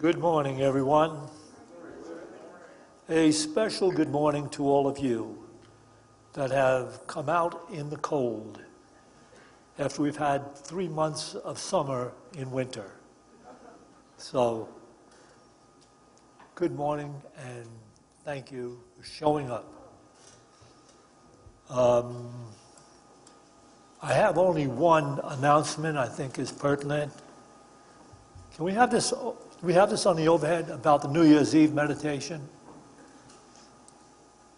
Good morning, everyone. A special good morning to all of you that have come out in the cold after we've had 3 months of summer in winter. So, good morning and thank you for showing up. I have only one announcement I think is pertinent. Can we have this? Do we have this on the overhead about the New Year's Eve meditation?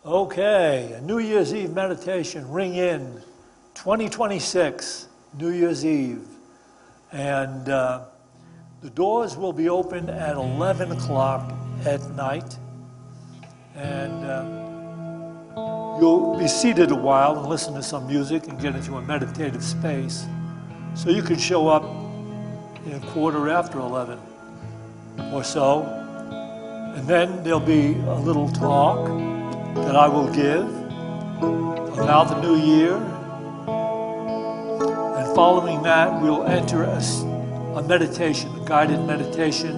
Okay, a New Year's Eve meditation. Ring in 2026, New Year's Eve. And the doors will be open at 11 o'clock at night. And you'll be seated a while and listen to some music and get into a meditative space. So you can show up in a quarter after 11 or so. And then there'll be a little talk that I will give about the new year. And following that, we'll enter a meditation, a guided meditation,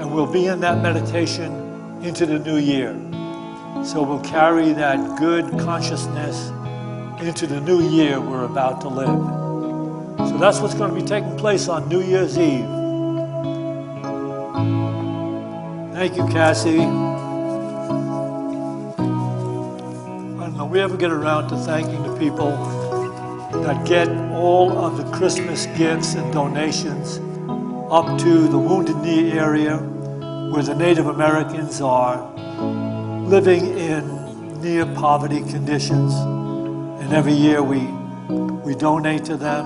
and we'll be in that meditation into the new year. So we'll carry that good consciousness into the new year we're about to live. So that's what's going to be taking place on New Year's Eve. Thank you, Cassie. I don't know, we ever get around to thanking the people that get all of the Christmas gifts and donations up to the Wounded Knee area where the Native Americans are living in near poverty conditions. And every year we donate to them.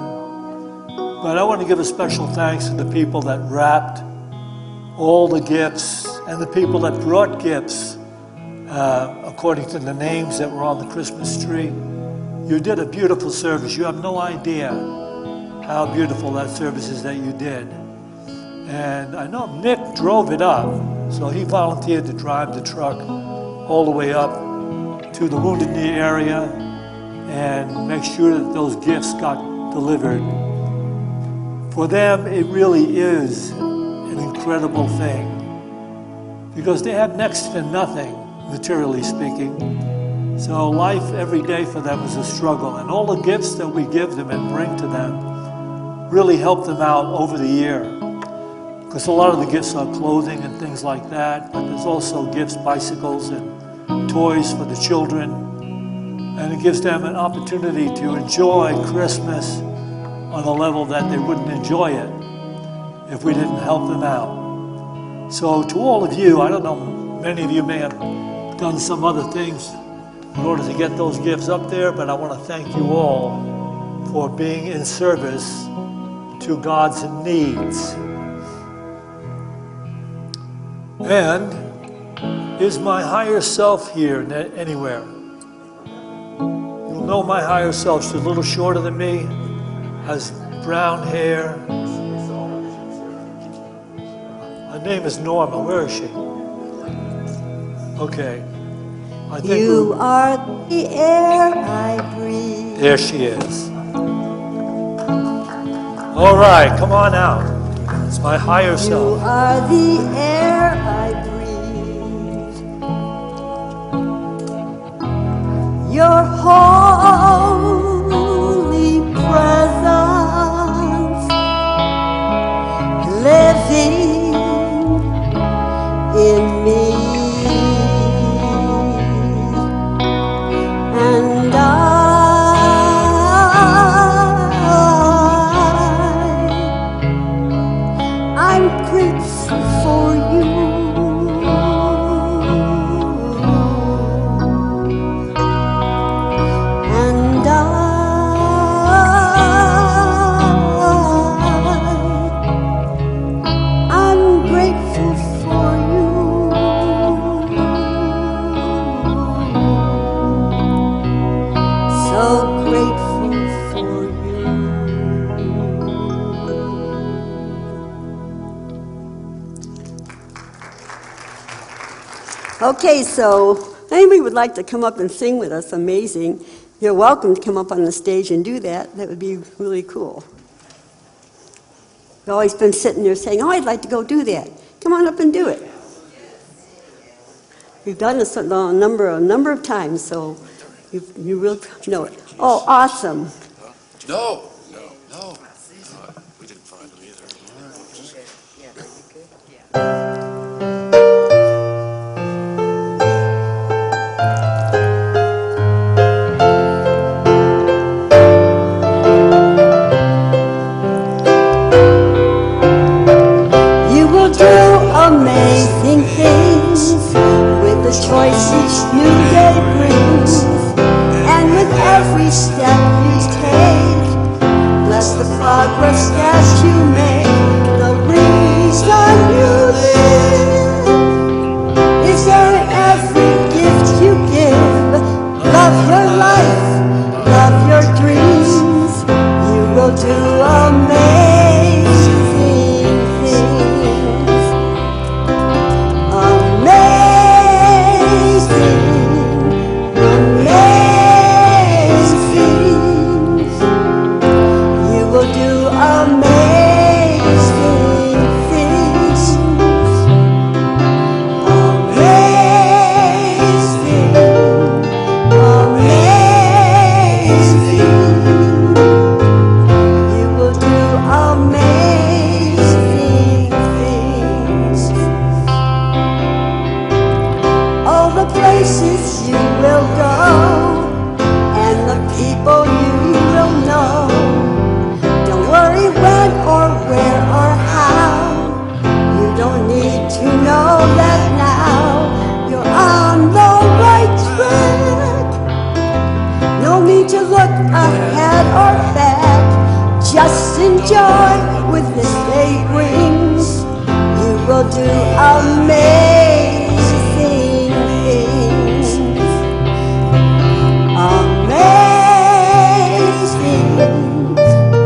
But I want to give a special thanks to the people that wrapped all the gifts and the people that brought gifts according to the names that were on the Christmas tree. You did a beautiful service. You have no idea how beautiful that service is that you did. And I know Nick drove it up, so he volunteered to drive the truck all the way up to the Wounded Knee area and make sure that those gifts got delivered. For them, it really is an incredible thing because they have next to nothing, materially speaking. So life every day for them is a struggle, and all the gifts that we give them and bring to them really help them out over the year. Because a lot of the gifts are clothing and things like that, but there's also gifts, bicycles and toys for the children, and it gives them an opportunity to enjoy Christmas on a level that they wouldn't enjoy it if we didn't help them out. So to all of you, I don't know, many of you may have done some other things in order to get those gifts up there, but I want to thank you all for being in service to God's needs. And is my higher self here anywhere? You'll know my higher self. She's a little shorter than me, has brown hair. Her name is Norma. Where is she? Okay. I think you are the air I breathe. There she is. All right, come on out. It's my higher self. You are the air I breathe. Your holy presence living in me. And I'm grateful for you. And I'm grateful for you. So grateful for you. Okay, so anybody would like to come up and sing with us, amazing. You're welcome to come up on the stage and do that. That would be really cool. You've always been sitting there saying, oh, I'd like to go do that. Come on up and do it. We've done this a number of times, so you will know it. Oh, awesome. No. We didn't find them either. Amazing things with the choice each new day brings, and with every step you take, bless the progress that you make. The reason you live is there in every gift you give. Love your life, love your dreams. You will do amazing things. Just enjoy with this day brings. You will do amazing things. Amazing,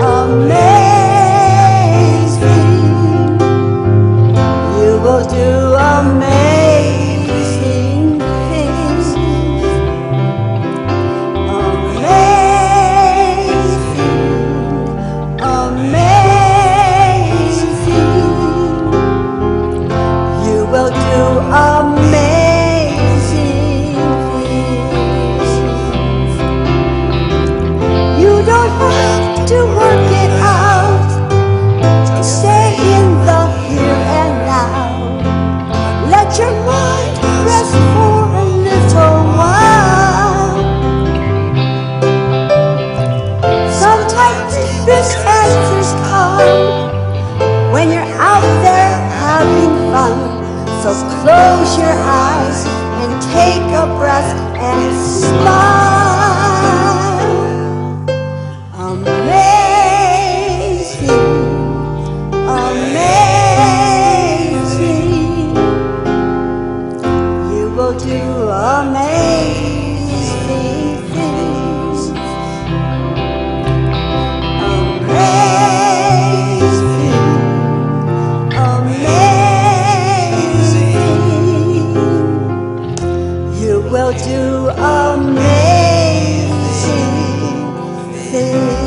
amazing. You will do amazing things. So close your eyes and take a breath and smile. Amazing, amazing. You will do amazing things. Amazing, amazing. You will do amazing things.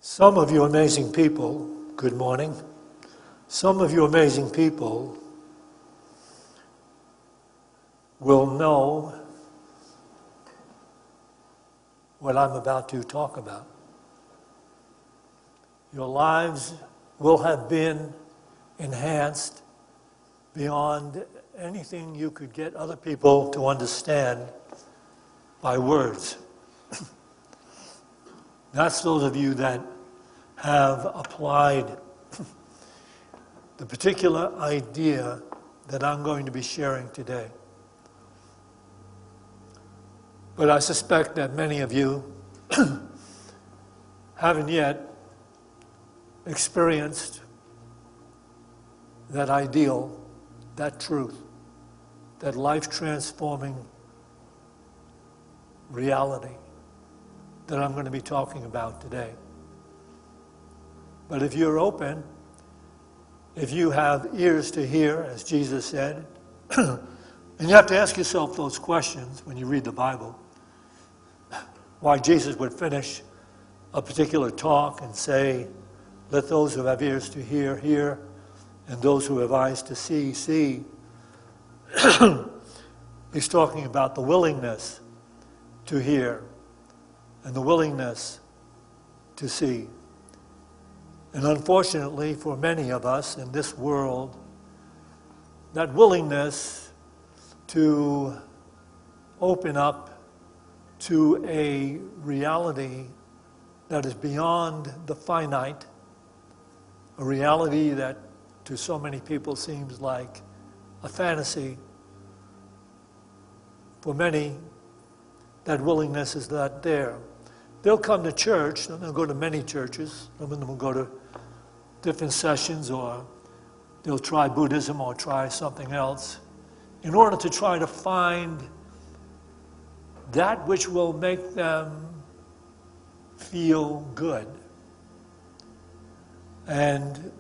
Some of you amazing people, good morning. Some of you amazing people will know what I'm about to talk about. Your lives will have been enhanced beyond anything you could get other people to understand by words. That's those of you that have applied the particular idea that I'm going to be sharing today. But I suspect that many of you haven't yet experienced that ideal, that truth, that life-transforming reality that I'm going to be talking about today. But if you're open, if you have ears to hear, as Jesus said, and you have to ask yourself those questions when you read the Bible, why Jesus would finish a particular talk and say, let those who have ears to hear, hear, and those who have eyes to see, see. He's talking about the willingness to hear and the willingness to see. And unfortunately, for many of us in this world, that willingness to open up to a reality that is beyond the finite, a reality that to so many people seems like a fantasy. For many, that willingness is not there. They'll come to church, they'll go to many churches, some of them will go to different sessions, or they'll try Buddhism or try something else in order to try to find that which will make them feel good. And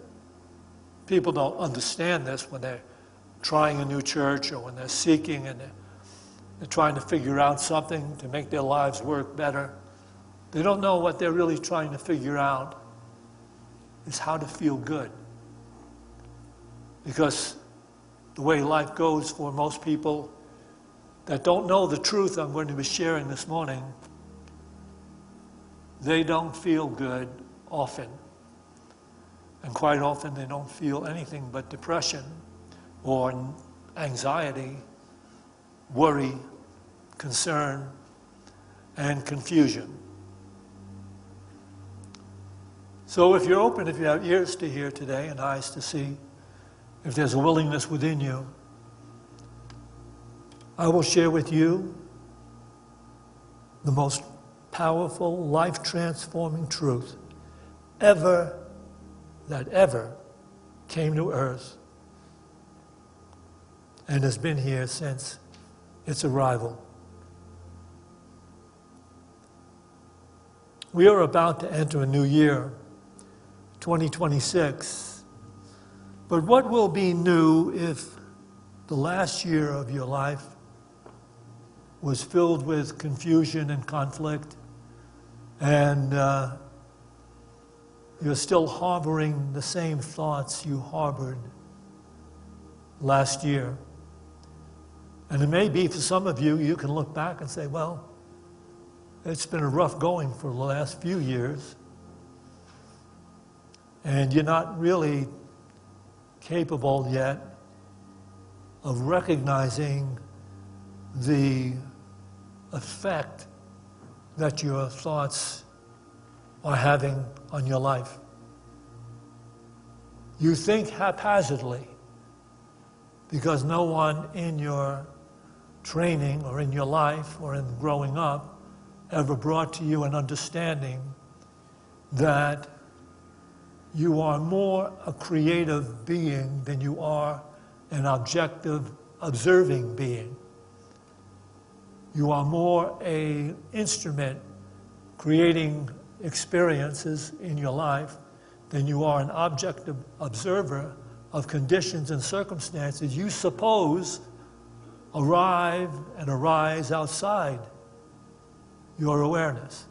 people don't understand this when they're trying a new church or when they're seeking and they're trying to figure out something to make their lives work better. They don't know what they're really trying to figure out is how to feel good. Because the way life goes for most people that don't know the truth I'm going to be sharing this morning, they don't feel good often. And quite often they don't feel anything but depression or anxiety, worry, concern, and confusion. So if you're open, if you have ears to hear today and eyes to see, if there's a willingness within you, I will share with you the most powerful, life-transforming truth that ever came to earth and has been here since its arrival. We are about to enter a new year, 2026. But what will be new if the last year of your life was filled with confusion and conflict, and you're still harboring the same thoughts you harbored last year? And it may be for some of you, you can look back and say, well, it's been a rough going for the last few years, and you're not really capable yet of recognizing the effect that your thoughts are having on your life. You think haphazardly because no one in your training or in your life or in growing up ever brought to you an understanding that you are more a creative being than you are an objective observing being. You are more an instrument creating experiences in your life than you are an objective observer of conditions and circumstances you suppose arrive and arise outside your awareness.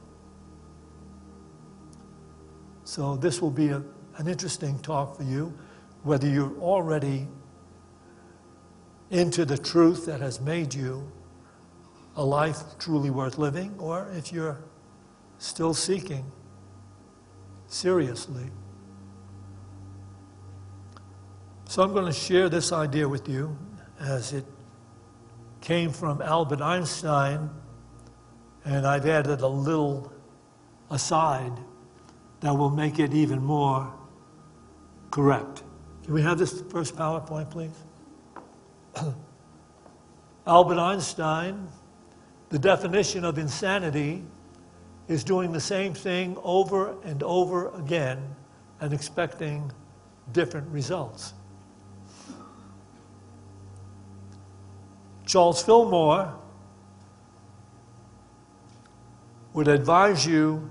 So this will be an interesting talk for you, whether you're already into the truth that has made you a life truly worth living, or if you're still seeking seriously. So I'm going to share this idea with you as it came from Albert Einstein, and I've added a little aside that will make it even more correct. Can we have this first PowerPoint, please? Albert Einstein, the definition of insanity is doing the same thing over and over again and expecting different results. Charles Fillmore would advise you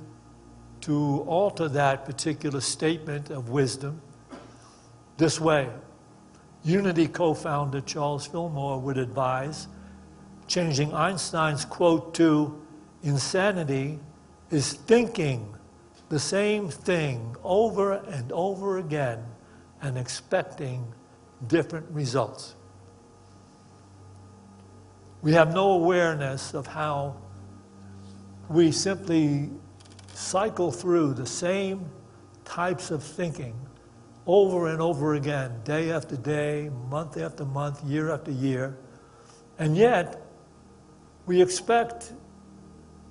to alter that particular statement of wisdom this way. Unity co-founder Charles Fillmore would advise changing Einstein's quote to, "Insanity is thinking the same thing over and over again and expecting different results." We have no awareness of how we simply cycle through the same types of thinking over and over again, day after day, month after month, year after year, and yet we expect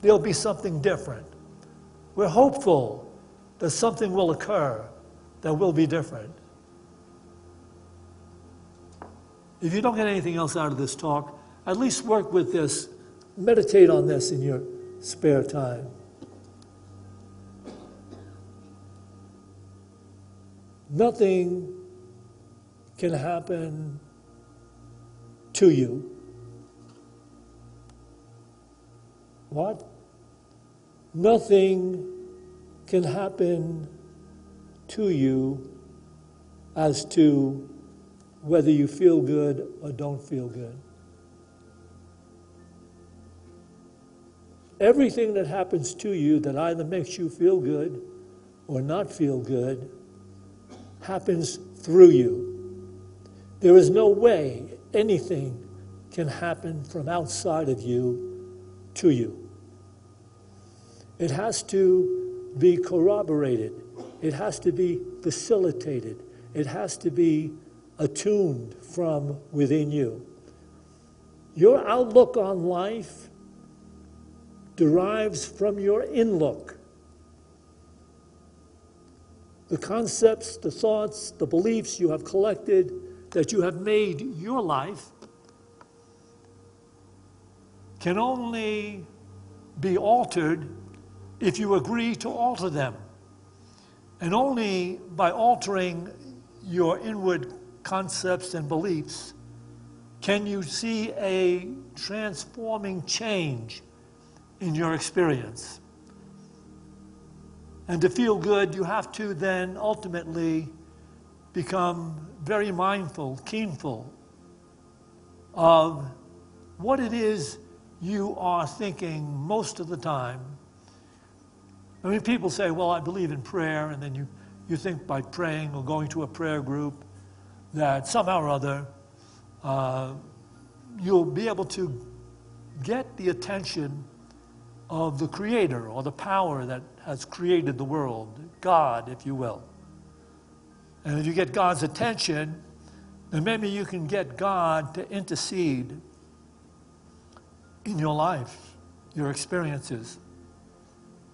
there'll be something different. We're hopeful that something will occur that will be different. If you don't get anything else out of this talk, at least work with this, meditate on this in your spare time. Nothing can happen to you. What? Nothing can happen to you as to whether you feel good or don't feel good. Everything that happens to you that either makes you feel good or not feel good happens through you. There is no way anything can happen from outside of you to you. It has to be corroborated. It has to be facilitated. It has to be attuned from within you. Your outlook on life derives from your in-look. The concepts, the thoughts, the beliefs you have collected that you have made your life can only be altered if you agree to alter them. And only by altering your inward concepts and beliefs can you see a transforming change in your experience. And to feel good, you have to then ultimately become very mindful, keenful of what it is you are thinking most of the time. I mean, people say, well, I believe in prayer, and then you think by praying or going to a prayer group that somehow or other you'll be able to get the attention of the Creator or the power that has created the world, God, if you will. And if you get God's attention, then maybe you can get God to intercede in your life, your experiences,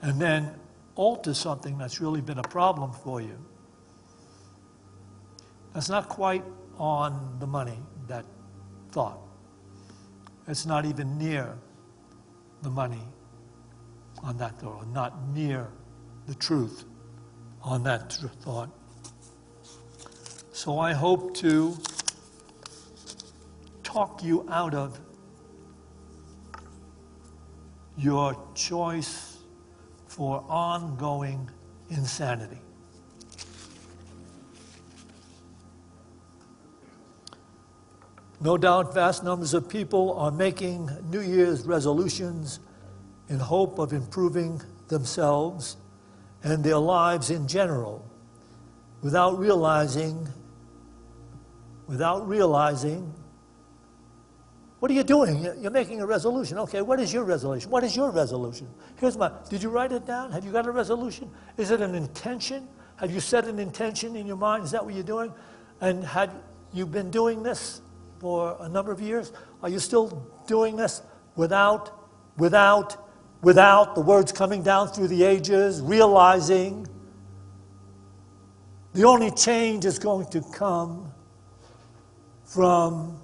and then alter something that's really been a problem for you. That's not quite on the money, that thought. It's not even near the money on that thought, not near the truth on that thought. So I hope to talk you out of your choice for ongoing insanity. No doubt vast numbers of people are making New Year's resolutions in hope of improving themselves and their lives in general without realizing, what are you doing? You're making a resolution. Okay, what is your resolution? What is your resolution? Did you write it down? Have you got a resolution? Is it an intention? Have you set an intention in your mind? Is that what you're doing? And have you been doing this for a number of years? Are you still doing this without the words coming down through the ages, realizing the only change is going to come from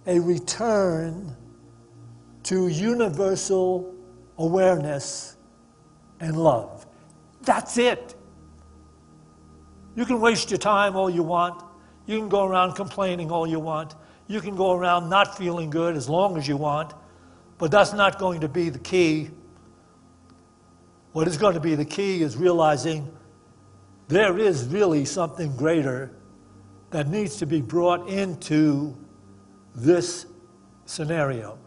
a return to universal awareness and love. That's it. You can waste your time all you want. You can go around complaining all you want. You can go around not feeling good as long as you want, but that's not going to be the key. What is going to be the key is realizing there is really something greater that needs to be brought into this scenario.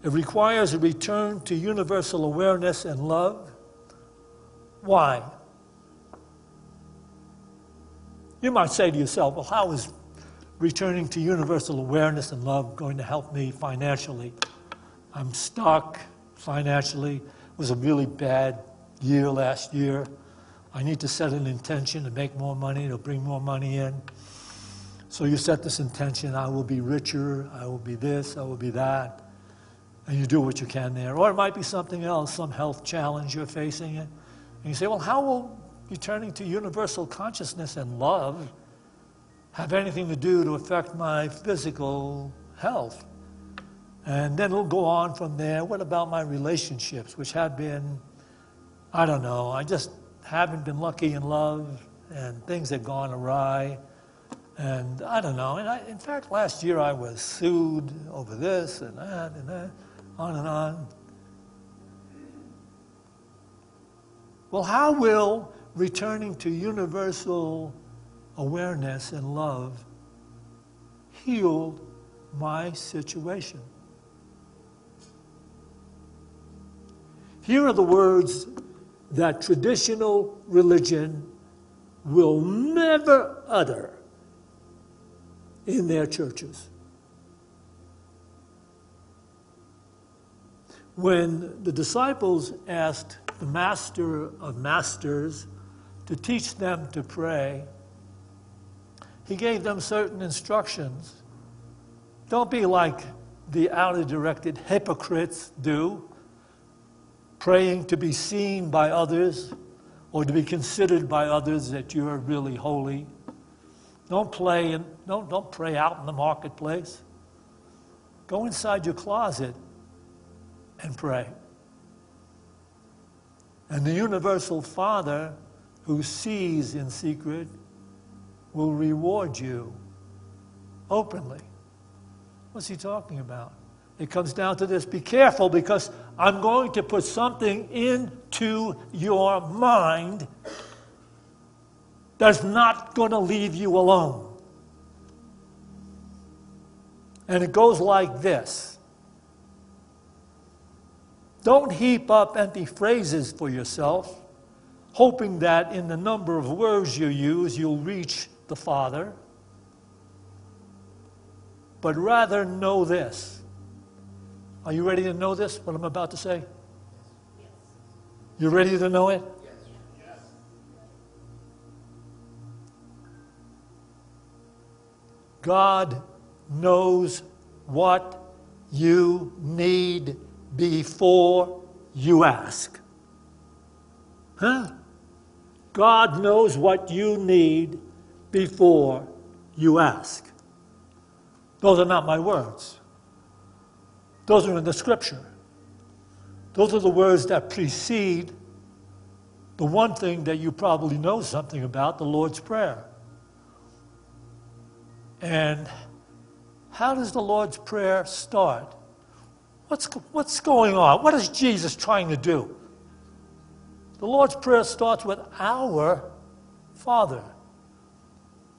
It requires a return to universal awareness and love. Why? You might say to yourself, well, how is returning to universal awareness and love going to help me financially? I'm stuck financially. It was a really bad year last year. I need to set an intention to make more money, to bring more money in. So you set this intention, I will be richer, I will be this, I will be that. And you do what you can there. Or it might be something else, some health challenge you're facing. And you say, well, how will returning to universal consciousness and love have anything to do to affect my physical health? And then it'll go on from there. What about my relationships, which have been, I don't know, I just haven't been lucky in love, and things have gone awry. And I don't know. And in fact, last year I was sued over this and that, on and on. Well, how will returning to universal awareness and love heal my situation? Here are the words that traditional religion will never utter in their churches. When the disciples asked the Master of Masters to teach them to pray, he gave them certain instructions. Don't be like the outer-directed hypocrites do, praying to be seen by others or to be considered by others that you're really holy. Don't pray out in the marketplace. Go inside your closet and pray. And the universal Father who sees in secret will reward you openly. What's he talking about? It comes down to this. Be careful, because I'm going to put something into your mind that's not going to leave you alone. And it goes like this. Don't heap up empty phrases for yourself, hoping that in the number of words you use, you'll reach the Father. But rather know this. Are you ready to know this, what I'm about to say? Yes. You ready to know it? Yes. Yes. God knows what you need before you ask. Huh? God knows what you need before you ask. Those are not my words. Those are in the scripture. Those are the words that precede the one thing that you probably know something about, the Lord's Prayer. And how does the Lord's Prayer start? What's going on? What is Jesus trying to do? The Lord's Prayer starts with our Father.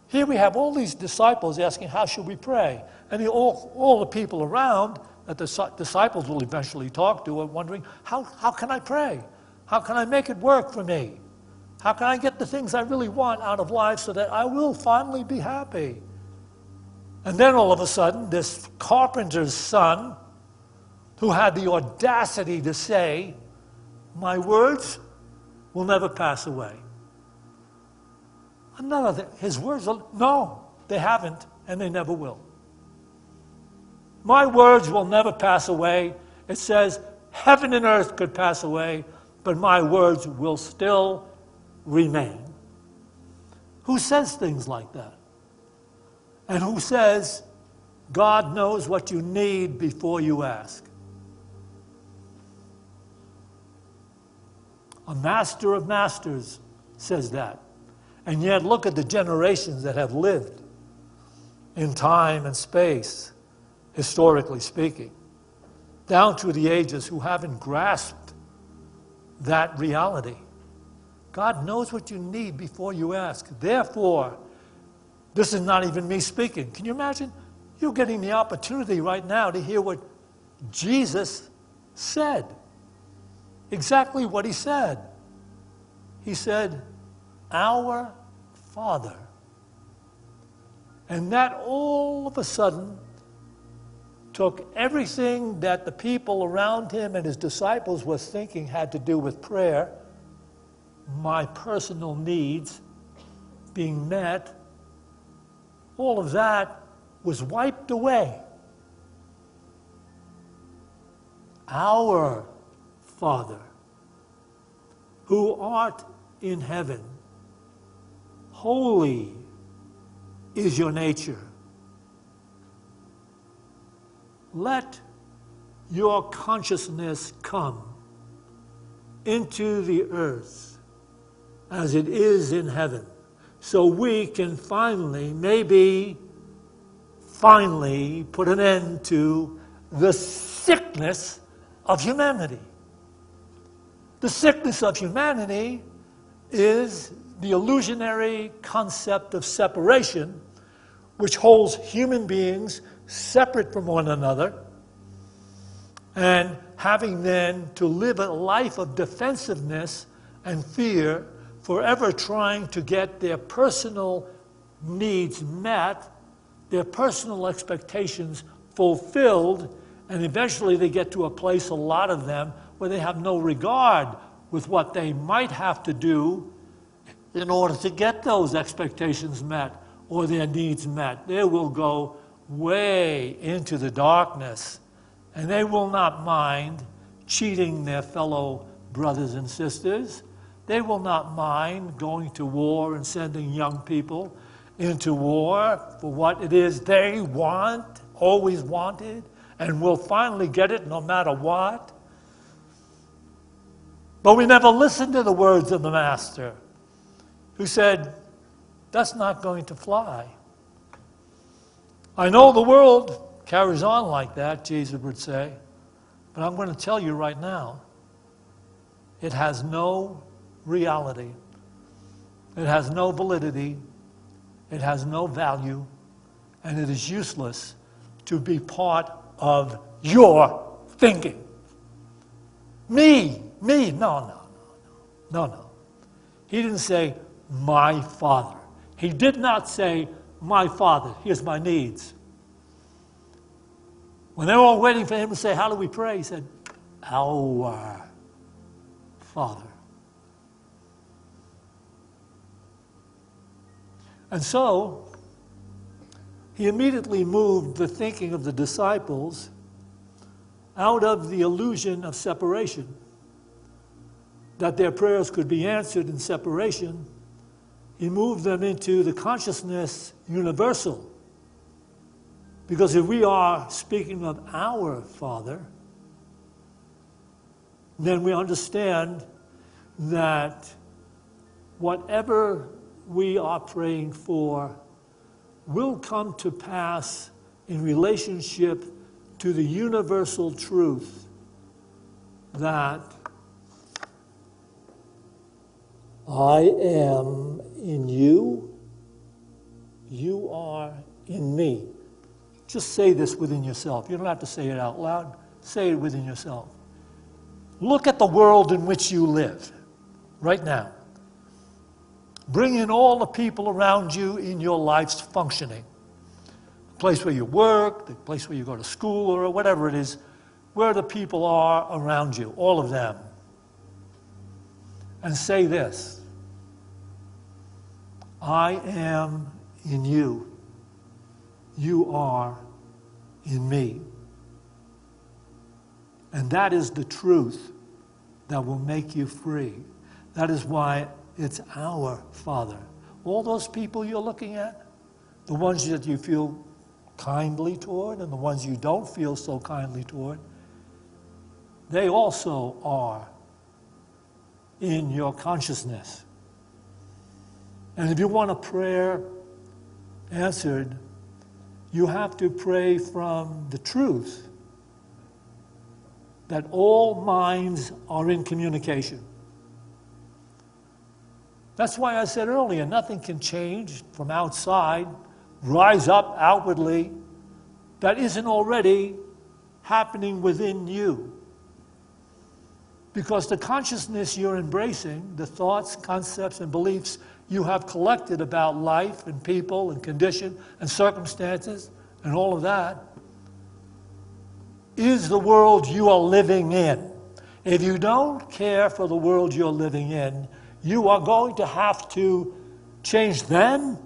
Here we have all these disciples asking, how should we pray? And all the people around that the disciples will eventually talk to are wondering, how can I pray? How can I make it work for me? How can I get the things I really want out of life so that I will finally be happy? And then all of a sudden, this carpenter's son, who had the audacity to say, my words will never pass away. His words, no, they haven't, and they never will. My words will never pass away. It says, heaven and earth could pass away, but my words will still remain. Who says things like that? And who says, God knows what you need before you ask? A master of masters says that. And yet look at the generations that have lived in time and space, historically speaking, down through the ages who haven't grasped that reality. God knows what you need before you ask. Therefore, this is not even me speaking. Can you imagine? You're getting the opportunity right now to hear what Jesus said. Exactly what he said. He said, "Our Father." And that all of a sudden took everything that the people around him and his disciples were thinking had to do with prayer, my personal needs being met, all of that was wiped away. Our Father, who art in heaven, holy is your nature. Let your consciousness come into the earth as it is in heaven, so we can finally put an end to the sickness of humanity. The sickness of humanity is the illusionary concept of separation, which holds human beings separate from one another, and having then to live a life of defensiveness and fear, forever trying to get their personal needs met, their personal expectations fulfilled, and eventually they get to a place, a lot of them, where they have no regard with what they might have to do in order to get those expectations met or their needs met. They will go way into the darkness, and they will not mind cheating their fellow brothers and sisters. They will not mind going to war and sending young people into war for what it is they want, always wanted, and will finally get it no matter what. But we never listened to the words of the Master, who said, that's not going to fly. I know the world carries on like that, Jesus would say, but I'm going to tell you right now, it has no reality. It has no validity. It has no value. And it is useless to be part of your thinking. Me, no. He didn't say, my Father. He did not say, my Father, here's my needs. When they were all waiting for him to say, how do we pray? He said, our Father. And so, he immediately moved the thinking of the disciples out of the illusion of separation, that their prayers could be answered in separation. He moved them into the consciousness universal. Because if we are speaking of our Father, then we understand that whatever we are praying for will come to pass in relationship to the universal truth that I am in you, you are in me. Just say this within yourself. You don't have to say it out loud. Say it within yourself. Look at the world in which you live right now. Bring in all the people around you in your life's functioning. The place where you work, the place where you go to school, or whatever it is, where the people are around you, all of them. And say this: I am in you. You are in me. And that is the truth that will make you free. That is why it's our Father. All those people you're looking at, the ones that you feel kindly toward and the ones you don't feel so kindly toward, they also are in your consciousness. And if you want a prayer answered, you have to pray from the truth that all minds are in communication. That's why I said earlier, nothing can change from outside, rise up outwardly, that isn't already happening within you. Because the consciousness you're embracing, the thoughts, concepts, and beliefs you have collected about life and people and condition and circumstances and all of that, is the world you are living in. If you don't care for the world you're living in, you are going to have to change them.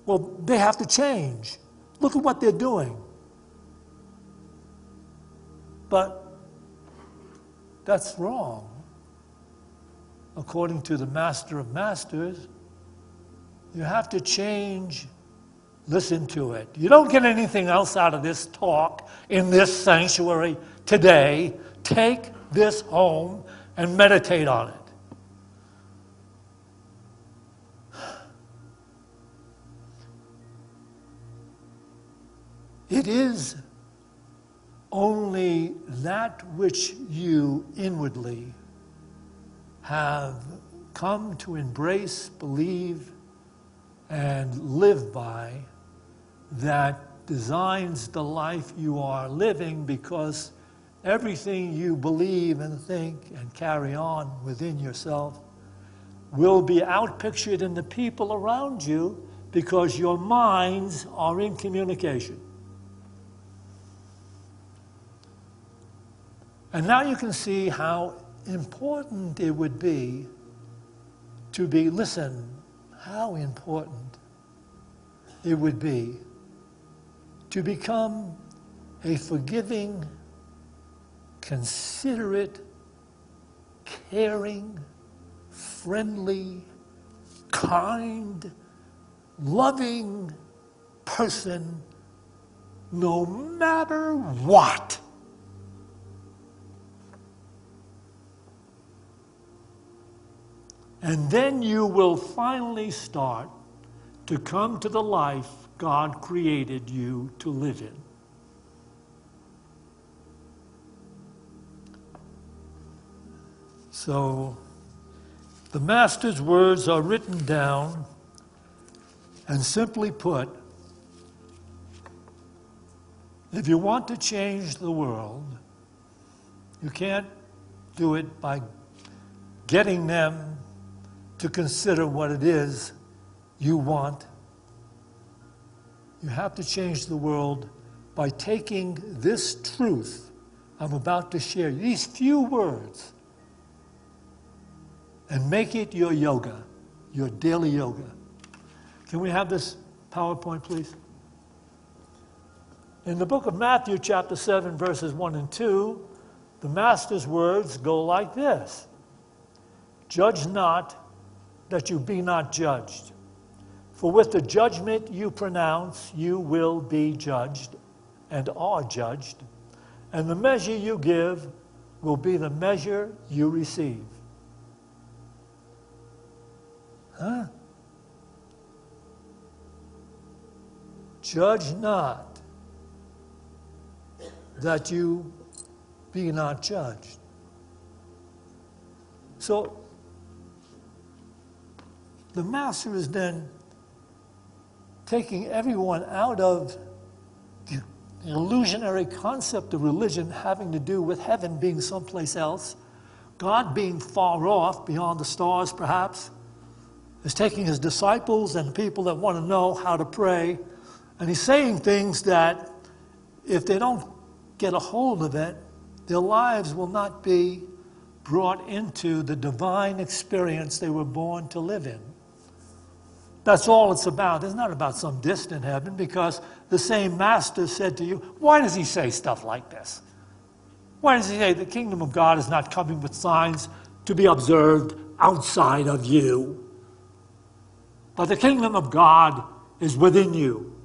Well, they have to change. Look at what they're doing. But that's wrong. According to the Master of Masters, you have to change. Listen to it. You don't get anything else out of this talk in this sanctuary today. Take this home and meditate on it. It is only that which you inwardly have come to embrace, believe, and live by that designs the life you are living, because everything you believe and think and carry on within yourself will be outpictured in the people around you, because your minds are in communication. And now you can see how important it would be to be, listen, how important it would be to become a forgiving, considerate, caring, friendly, kind, loving person, no matter what. And then you will finally start to come to the life God created you to live in. So, the Master's words are written down, and simply put, if you want to change the world, you can't do it by getting them to consider what it is you want. You have to change the world by taking this truth I'm about to share, these few words, and make it your yoga, your daily yoga. Can we have this PowerPoint, please? In the book of Matthew, chapter 7, verses 1 and 2, the Master's words go like this: "Judge not, that you be not judged. For with the judgment you pronounce, you will be judged, and are judged. And the measure you give will be the measure you receive." Huh? Judge not, that you be not judged. So, the Master is then taking everyone out of the illusionary concept of religion having to do with heaven being someplace else, God being far off, beyond the stars perhaps, is taking his disciples and people that want to know how to pray, and he's saying things that, if they don't get a hold of it, their lives will not be brought into the divine experience they were born to live in. That's all it's about. It's not about some distant heaven, because the same Master said to you, why does he say stuff like this? Why does he say the kingdom of God is not coming with signs to be observed outside of you? But the kingdom of God is within you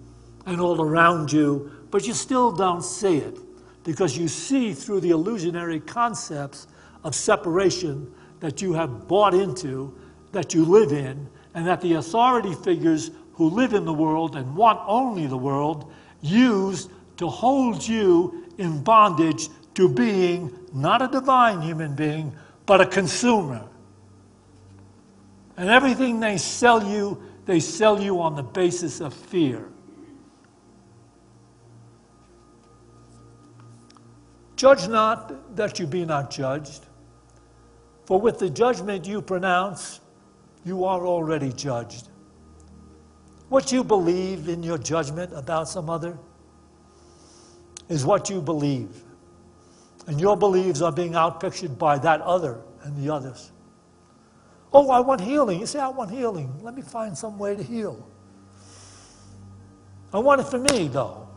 and all around you, but you still don't see it, because you see through the illusionary concepts of separation that you have bought into, that you live in, and that the authority figures who live in the world and want only the world use to hold you in bondage to being not a divine human being, but a consumer. And everything they sell you on the basis of fear. Judge not that you be not judged, for with the judgment you pronounce, you are already judged. What you believe in your judgment about some other is what you believe. And your beliefs are being outpictured by that other and the others. Oh, I want healing. You say, I want healing. Let me find some way to heal. I want it for me, though.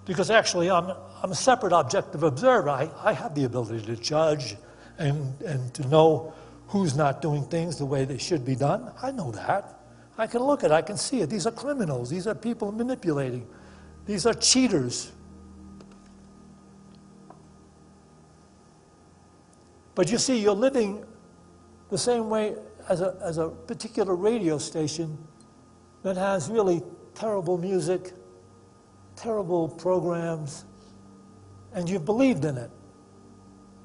Because actually, I'm a separate objective observer. I have the ability to judge and to know who's not doing things the way they should be done. I know that. I can look at it. I can see it. These are criminals. These are people manipulating. These are cheaters. But you see, you're living the same way as a particular radio station that has really terrible music, terrible programs, and you've believed in it.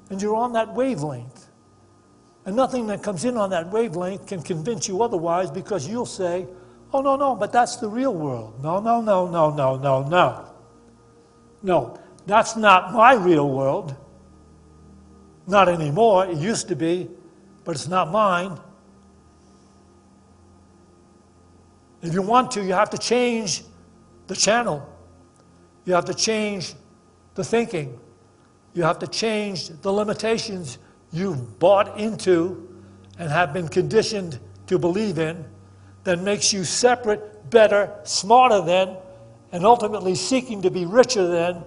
And you're on that wavelength. And nothing that comes in on that wavelength can convince you otherwise, because you'll say, oh, no, but that's the real world. No. No, that's not my real world. Not anymore. It used to be, but it's not mine. If you want to, you have to change the channel. You have to change the thinking. You have to change the limitations you've bought into and have been conditioned to believe in, that makes you separate, better, smarter than, and ultimately seeking to be richer than,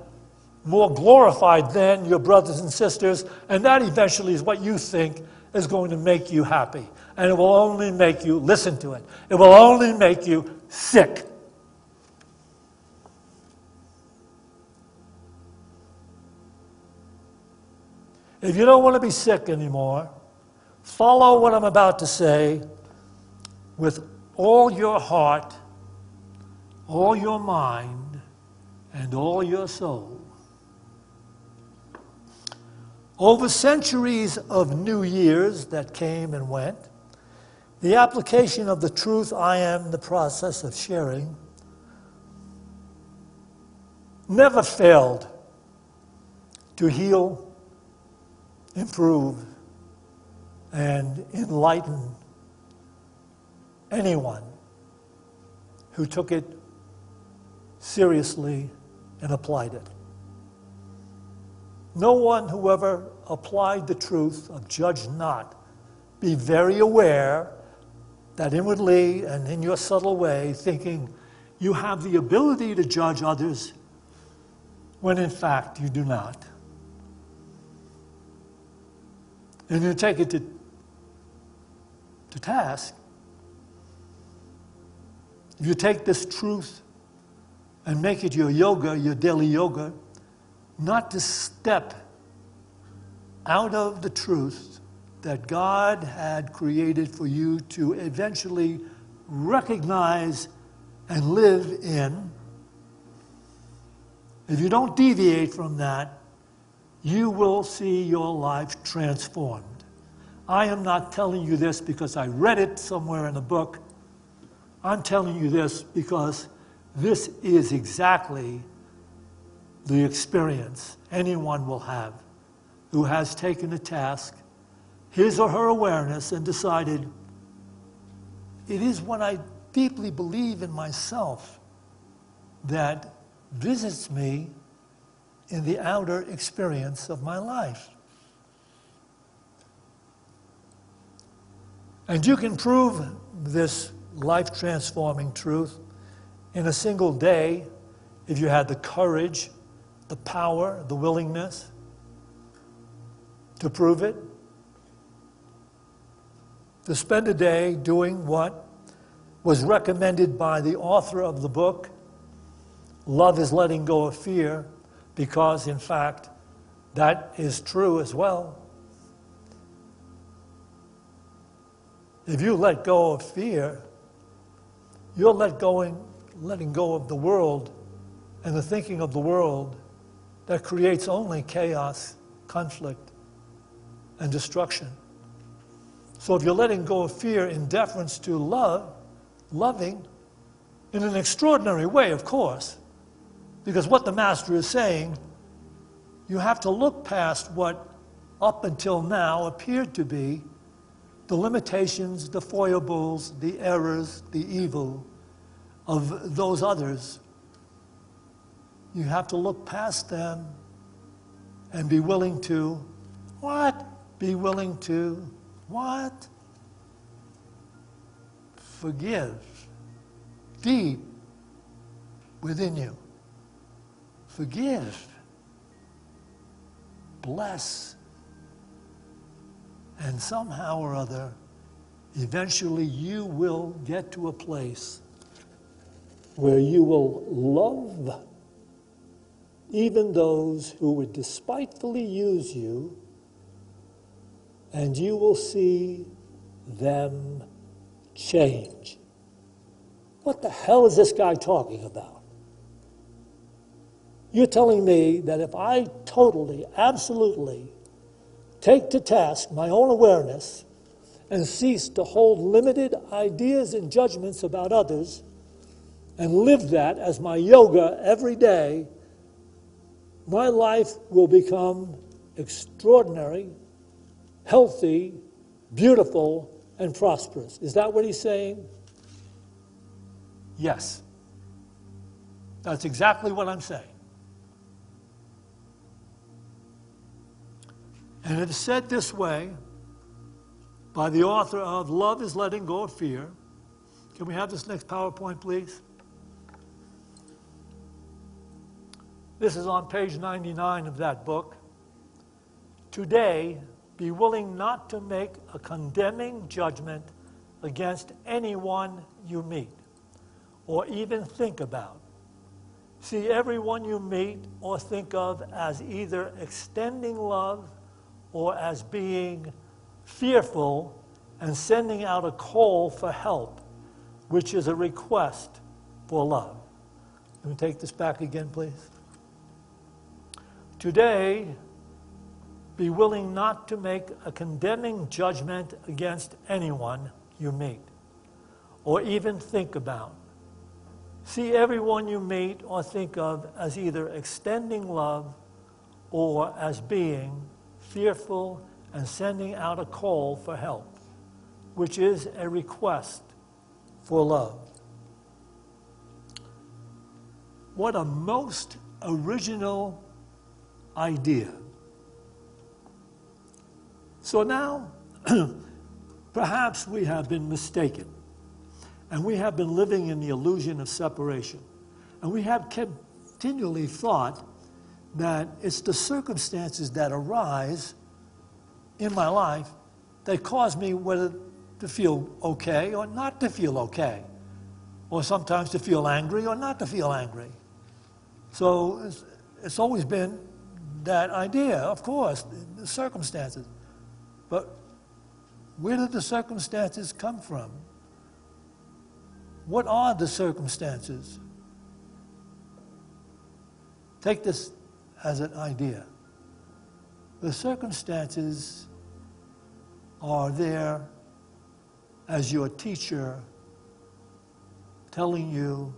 more glorified than your brothers and sisters, and that eventually is what you think is going to make you happy. And it will only make you, listen to it, it will only make you sick. If you don't want to be sick anymore, follow what I'm about to say with all your heart, all your mind, and all your soul. Over centuries of New Years that came and went, the application of the truth I am in the process of sharing never failed to heal, improve, and enlighten anyone who took it seriously and applied it. No one who ever applied the truth of judge not, be very aware that inwardly and in your subtle way, thinking you have the ability to judge others when in fact you do not. And you take it to task. If you take this truth and make it your yoga, your daily yoga, not to step out of the truth that God had created for you to eventually recognize and live in. If you don't deviate from that, you will see your life transformed. I am not telling you this because I read it somewhere in a book. I'm telling you this because this is exactly the experience anyone will have who has taken a task, his or her awareness, and decided, it is what I deeply believe in myself that visits me in the outer experience of my life. And you can prove this life-transforming truth in a single day if you had the courage, the power, the willingness to prove it. To spend a day doing what was recommended by the author of the book, Love is Letting Go of Fear, because in fact, that is true as well. If you let go of fear, you're letting go of the world and the thinking of the world that creates only chaos, conflict, and destruction. So if you're letting go of fear in deference to loving, in an extraordinary way, of course, because what the Master is saying, you have to look past what up until now appeared to be the limitations, the foibles, the errors, the evil of those others. You have to look past them and be willing to, what? Be willing to, what? Forgive deep within you. Forgive. Bless. And somehow or other, eventually you will get to a place where you will love even those who would despitefully use you, and you will see them change. What the hell is this guy talking about? You're telling me that if I totally, absolutely take to task my own awareness and cease to hold limited ideas and judgments about others and live that as my yoga every day, my life will become extraordinary, healthy, beautiful, and prosperous. Is that what he's saying? Yes. That's exactly what I'm saying. And it is said this way by the author of Love is Letting Go of Fear. Can we have this next PowerPoint, please? This is on page 99 of that book. Today, be willing not to make a condemning judgment against anyone you meet or even think about. See everyone you meet or think of as either extending love or as being fearful and sending out a call for help, which is a request for love. Can we take this back again, please? Today, be willing not to make a condemning judgment against anyone you meet or even think about. See everyone you meet or think of as either extending love or as being fearful and sending out a call for help, which is a request for love. What a most original idea. So now, perhaps we have been mistaken, and we have been living in the illusion of separation, and we have continually thought that it's the circumstances that arise in my life that cause me whether to feel okay or not to feel okay, or sometimes to feel angry or not to feel angry. So it's always been that idea, of course, the circumstances. But where did the circumstances come from? What are the circumstances? Take this as an idea. The circumstances are there as your teacher telling you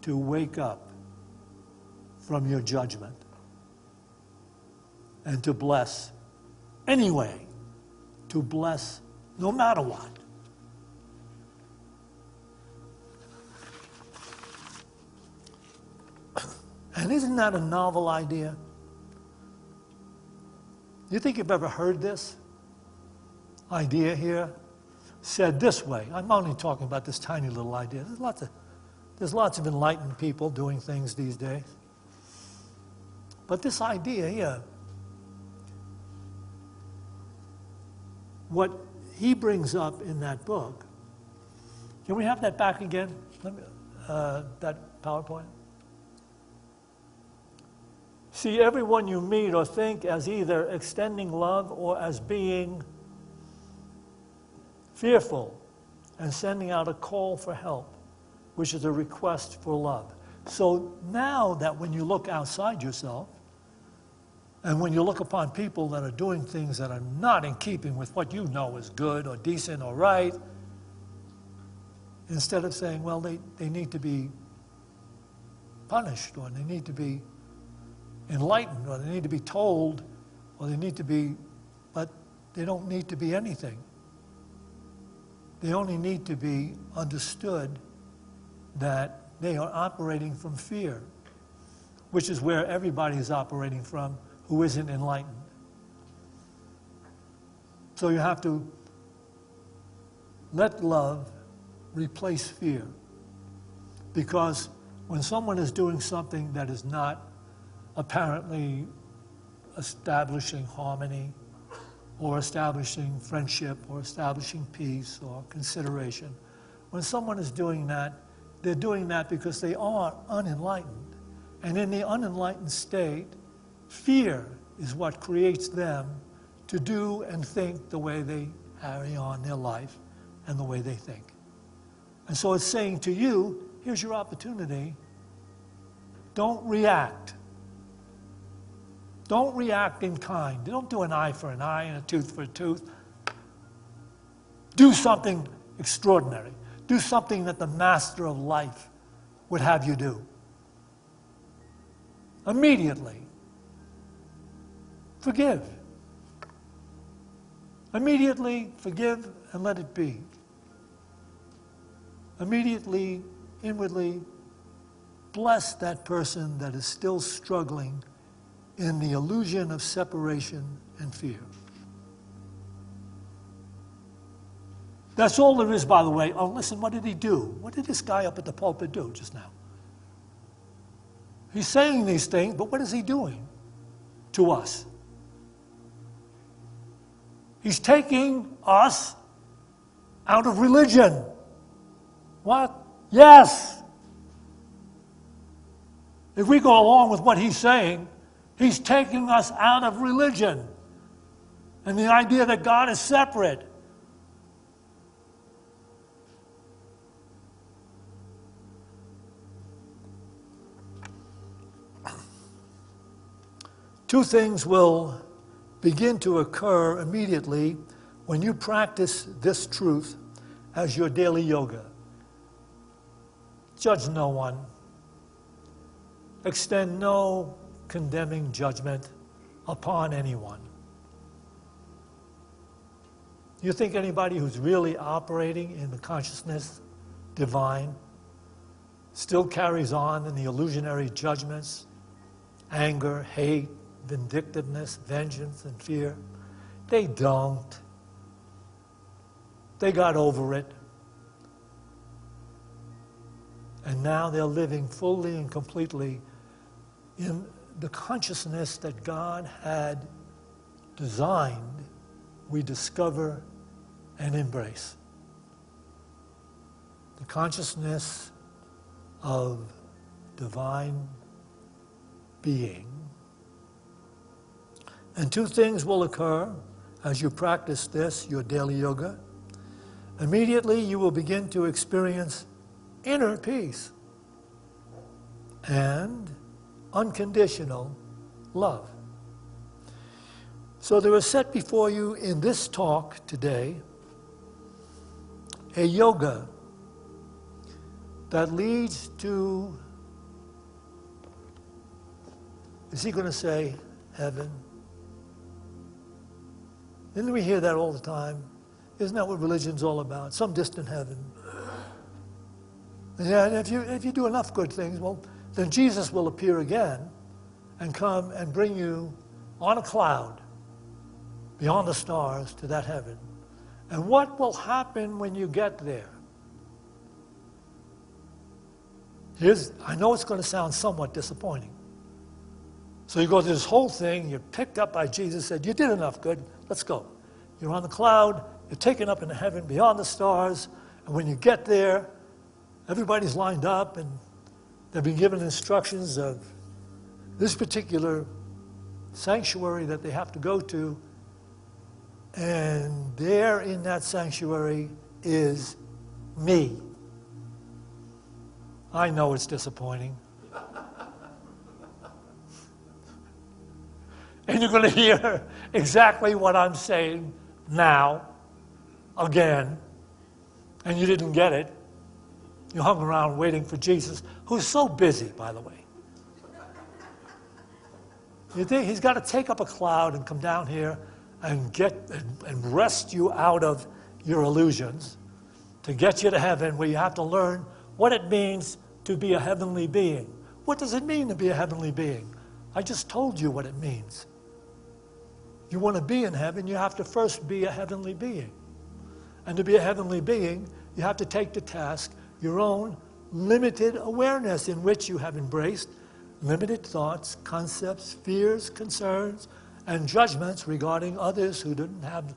to wake up from your judgment and to bless anyway, to bless no matter what. And isn't that a novel idea? You think you've ever heard this idea here said this way? I'm only talking about this tiny little idea. There's lots of enlightened people doing things these days. But this idea here, what he brings up in that book, can we have that back again? That PowerPoint? See everyone you meet or think as either extending love or as being fearful, and sending out a call for help, which is a request for love. So now that when you look outside yourself, and when you look upon people that are doing things that are not in keeping with what you know is good or decent or right, instead of saying, well, they need to be punished, or they need to be enlightened, or they need to be told, or they need to be, but they don't need to be anything. They only need to be understood that they are operating from fear, which is where everybody is operating from who isn't enlightened. So you have to let love replace fear. Because when someone is doing something that is not apparently establishing harmony, or establishing friendship, or establishing peace, or consideration, when someone is doing that, they're doing that because they are unenlightened. And in the unenlightened state, fear is what creates them to do and think the way they carry on their life and the way they think. And so it's saying to you, here's your opportunity. Don't react. Don't react in kind. Don't do an eye for an eye and a tooth for a tooth. Do something extraordinary. Do something that the master of life would have you do. Immediately. Forgive. Immediately forgive and let it be. Immediately, inwardly, bless that person that is still struggling in the illusion of separation and fear. That's all there is, by the way. Oh, listen, what did he do? What did this guy up at the pulpit do just now? He's saying these things, but what is he doing to us? He's taking us out of religion. What? Yes. If we go along with what he's saying, he's taking us out of religion and the idea that God is separate. Two things will begin to occur immediately when you practice this truth as your daily yoga. Judge no one. Extend no condemning judgment upon anyone. You think anybody who's really operating in the consciousness divine still carries on in the illusionary judgments, anger, hate, vindictiveness, vengeance, and fear? They don't. They got over it. And now they're living fully and completely in the consciousness that God had designed, we discover and embrace. The consciousness of divine being. And two things will occur as you practice this, your daily yoga. Immediately you will begin to experience inner peace and unconditional love. So there is set before you in this talk today a yoga that leads to, is he going to say heaven? Didn't we hear that all the time? Isn't that what religion's all about? Some distant heaven. Yeah, and if you do enough good things, well, then Jesus will appear again and come and bring you on a cloud beyond the stars to that heaven. And what will happen when you get there? I know it's going to sound somewhat disappointing. So you go through this whole thing, you're picked up by Jesus, said, you did enough good, let's go. You're on the cloud, you're taken up into heaven beyond the stars, and when you get there, everybody's lined up and they've been given instructions of this particular sanctuary that they have to go to. And there in that sanctuary is me. I know it's disappointing. And you're going to hear exactly what I'm saying now, again. And you didn't get it. You hung around waiting for Jesus, who's so busy, by the way. You think he's got to take up a cloud and come down here and and wrest you out of your illusions to get you to heaven, where you have to learn what it means to be a heavenly being. What does it mean to be a heavenly being? I just told you what it means. You want to be in heaven, you have to first be a heavenly being. And to be a heavenly being, you have to take to task your own limited awareness, in which you have embraced limited thoughts, concepts, fears, concerns, and judgments regarding others who didn't have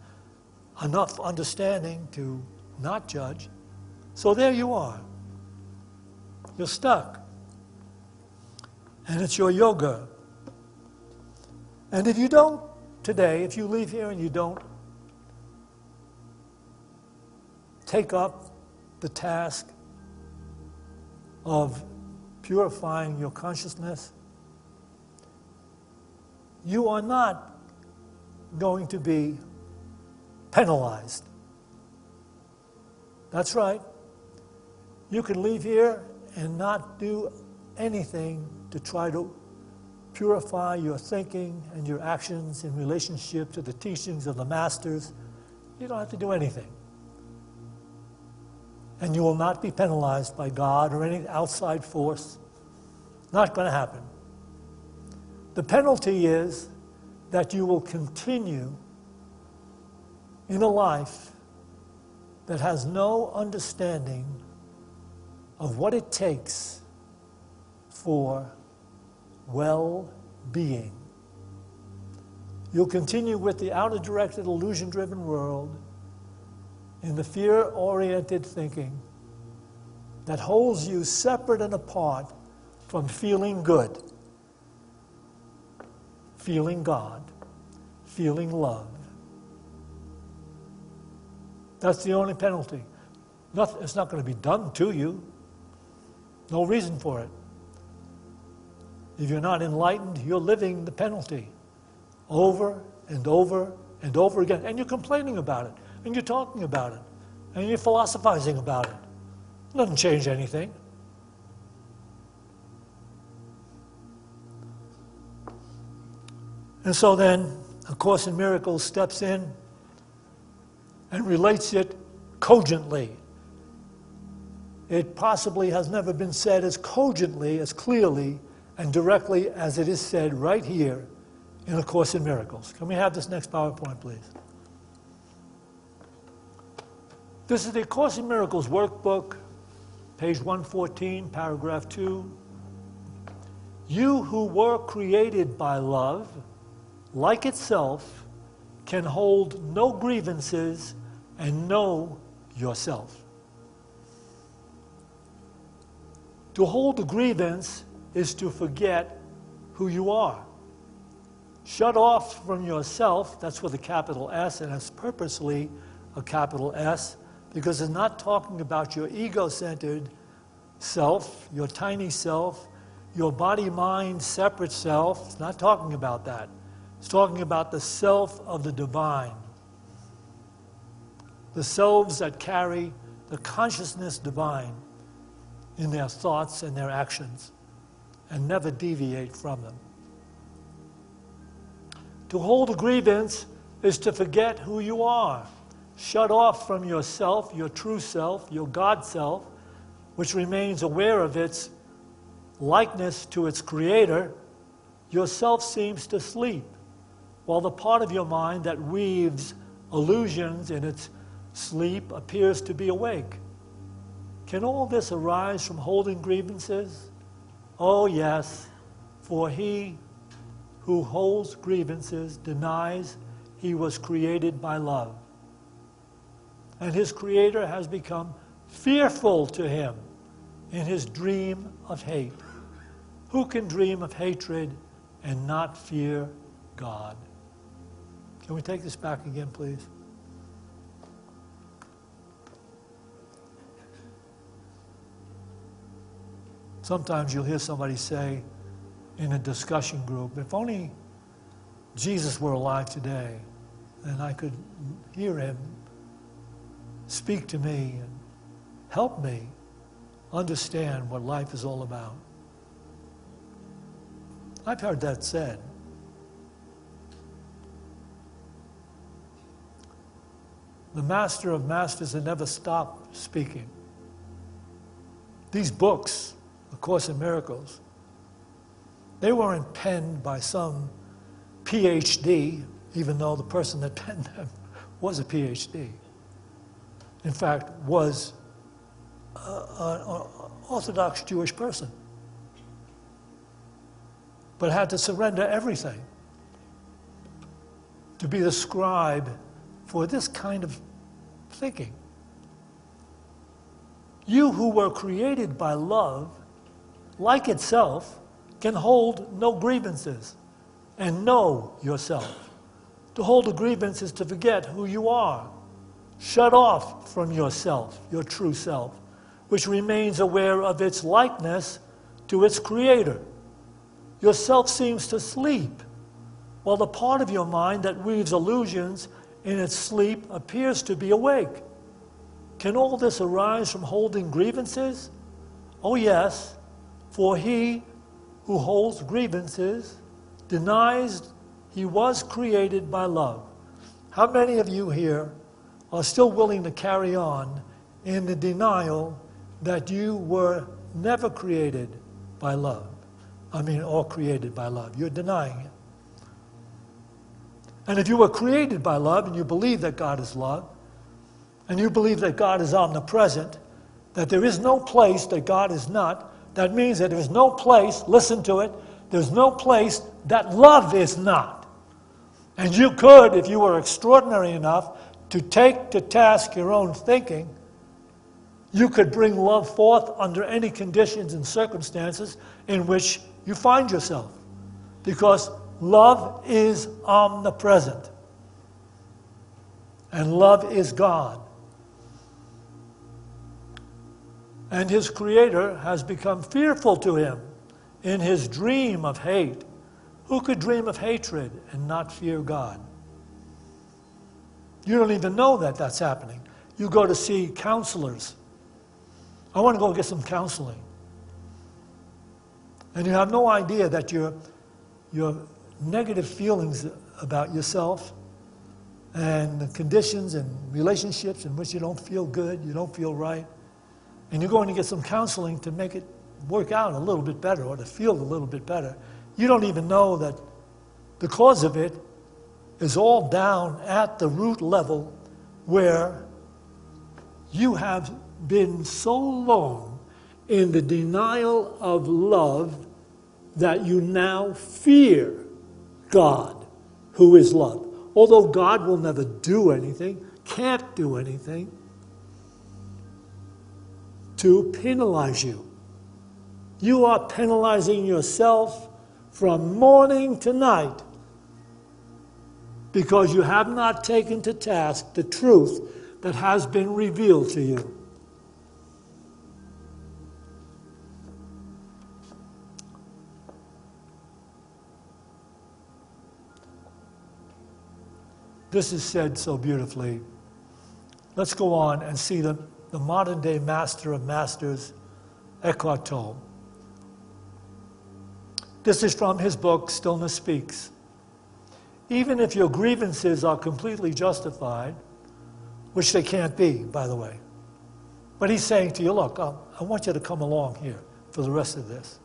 enough understanding to not judge. So there you are. You're stuck. And it's your yoga. And if you don't today, if you leave here and you don't take up the task of purifying your consciousness, you are not going to be penalized. That's right. You can leave here and not do anything to try to purify your thinking and your actions in relationship to the teachings of the masters. You don't have to do anything. And you will not be penalized by God or any outside force. Not going to happen. The penalty is that you will continue in a life that has no understanding of what it takes for well-being. You'll continue with the outer-directed, illusion-driven world in the fear-oriented thinking that holds you separate and apart from feeling good, feeling God, feeling love. That's the only penalty. It's not going to be done to you. No reason for it. If you're not enlightened, you're living the penalty over and over and over again. And you're complaining about it. And you're talking about it. And you're philosophizing about it. It doesn't change anything. And so then, A Course in Miracles steps in and relates it cogently. It possibly has never been said as cogently, as clearly, and directly as it is said right here in A Course in Miracles. Can we have this next PowerPoint, please? This is the A Course in Miracles workbook, page 114, paragraph 2. You who were created by love, like itself, can hold no grievances and know yourself. To hold a grievance is to forget who you are. Shut off from yourself, that's with a capital S, and it's purposely a capital S, because it's not talking about your ego-centered self, your tiny self, your body-mind separate self. It's not talking about that. It's talking about the self of the divine. The selves that carry the consciousness divine in their thoughts and their actions and never deviate from them. To hold a grievance is to forget who you are. Shut off from yourself, your true self, your God self, which remains aware of its likeness to its creator. Yourself seems to sleep, while the part of your mind that weaves illusions in its sleep appears to be awake. Can all this arise from holding grievances? Oh yes, for he who holds grievances denies he was created by love. And his creator has become fearful to him in his dream of hate. Who can dream of hatred and not fear God? Can we take this back again, please? Sometimes you'll hear somebody say in a discussion group, if only Jesus were alive today, then I could hear him speak to me and help me understand what life is all about. I've heard that said. The Master of Masters had never stopped speaking. These books, A Course in Miracles, they weren't penned by some PhD, even though the person that penned them was a PhD. In fact, was an Orthodox Jewish person, but had to surrender everything to be the scribe for this kind of thinking. You who were created by love, like itself, can hold no grievances and know yourself. To hold a grievance is to forget who you are, shut off from yourself, your true self, which remains aware of its likeness to its creator. Yourself seems to sleep, while the part of your mind that weaves illusions in its sleep appears to be awake. Can all this arise from holding grievances? Oh yes, for he who holds grievances denies he was created by love. How many of you here are still willing to carry on in the denial that you were never created by love? Or created by love. You're denying it. And if you were created by love and you believe that God is love, and you believe that God is omnipresent, that there is no place that God is not, that means that there is no place, listen to it, there's no place that love is not. And you could, if you were extraordinary enough to take to task your own thinking, you could bring love forth under any conditions and circumstances in which you find yourself. Because love is omnipresent. And love is God. And his creator has become fearful to him in his dream of hate. Who could dream of hatred and not fear God? You don't even know that that's happening. You go to see counselors. I want to go get some counseling. And you have no idea that your negative feelings about yourself and the conditions and relationships in which you don't feel good, you don't feel right, and you're going to get some counseling to make it work out a little bit better or to feel a little bit better. You don't even know that the cause of it is all down at the root level where you have been so long in the denial of love that you now fear God, who is love. Although God will never do anything, can't do anything to penalize you. You are penalizing yourself from morning to night because you have not taken to task the truth that has been revealed to you. This is said so beautifully. Let's go on and see the modern day master of masters, Eckhart Tolle. This is from his book, Stillness Speaks. Even if your grievances are completely justified, which they can't be, by the way, but he's saying to you, look, I want you to come along here for the rest of this.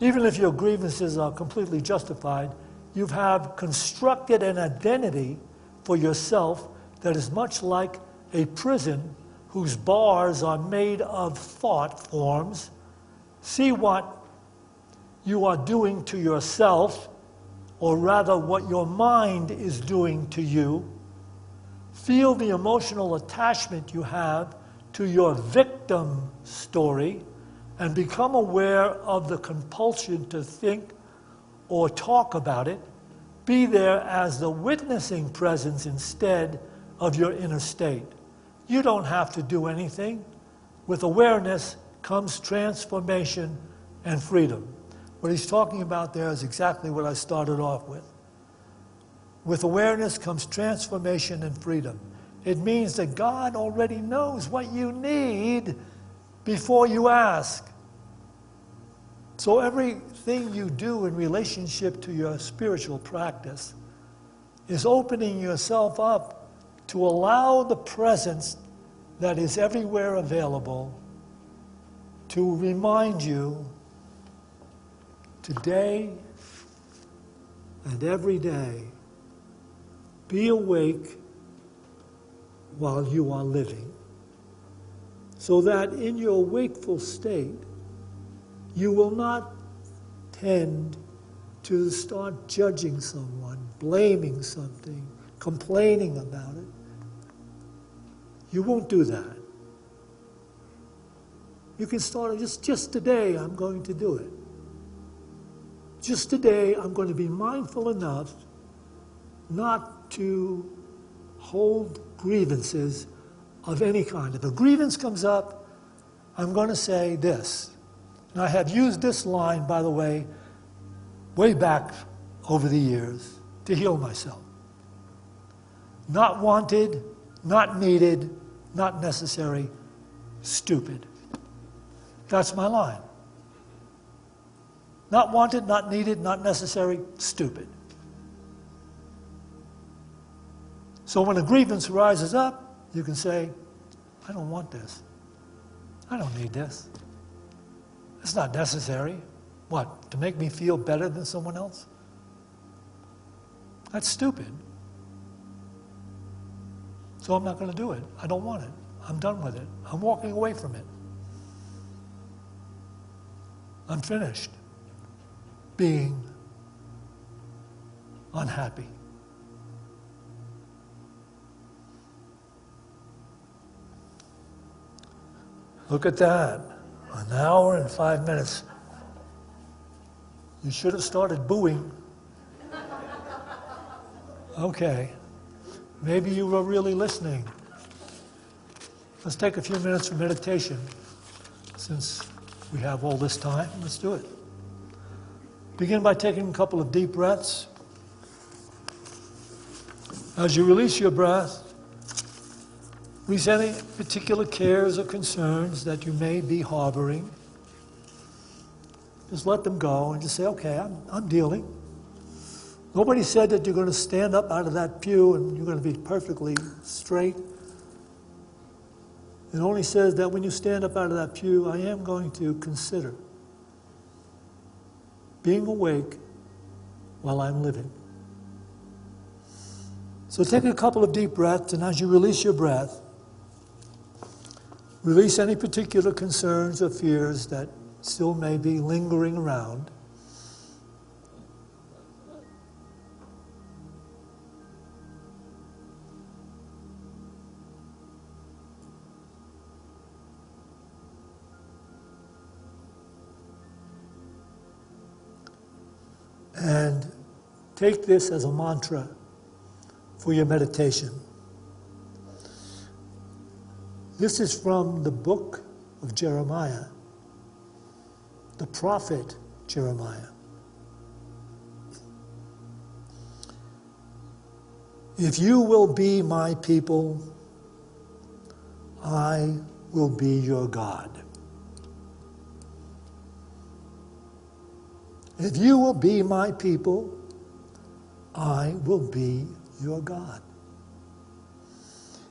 Even if your grievances are completely justified, you have constructed an identity for yourself that is much like a prison whose bars are made of thought forms. See what you are doing to yourself, or rather what your mind is doing to you. Feel the emotional attachment you have to your victim story and become aware of the compulsion to think or talk about it, Be there as the witnessing presence instead of your inner state. You don't have to do anything. With awareness comes transformation and freedom. What he's talking about there is exactly what I started off with. With awareness comes transformation and freedom. It means that God already knows what you need before you ask. So everything you do in relationship to your spiritual practice is opening yourself up to allow the presence that is everywhere available to remind you today and every day, be awake while you are living, so that in your wakeful state, you will not tend to start judging someone, blaming something, complaining about it. You won't do that. You can start just today, I'm going to do it. Just today, I'm going to be mindful enough not to hold grievances of any kind. If a grievance comes up, I'm going to say this. And I have used this line, by the way, way back over the years to heal myself. Not wanted, not needed, not necessary, stupid. That's my line. Not wanted, not needed, not necessary, stupid. So when a grievance rises up, you can say, I don't want this. I don't need this. It's not necessary. What, to make me feel better than someone else? That's stupid. So I'm not going to do it. I don't want it. I'm done with it. I'm walking away from it. I'm finished being unhappy. Look at that. An hour and 5 minutes. You should have started booing. Okay. Maybe you were really listening. Let's take a few minutes for meditation. Since we have all this time, let's do it. Begin by taking a couple of deep breaths. As you release your breath, release any particular cares or concerns that you may be harboring. Just let them go and just say, okay, I'm dealing. Nobody said that you're going to stand up out of that pew and you're going to be perfectly straight. It only says that when you stand up out of that pew, I am going to consider being awake while I'm living. So take a couple of deep breaths, and as you release your breath, release any particular concerns or fears that still may be lingering around. And take this as a mantra for your meditation. This is from the book of Jeremiah, the prophet Jeremiah. If you will be my people, I will be your God. If you will be my people, I will be your God.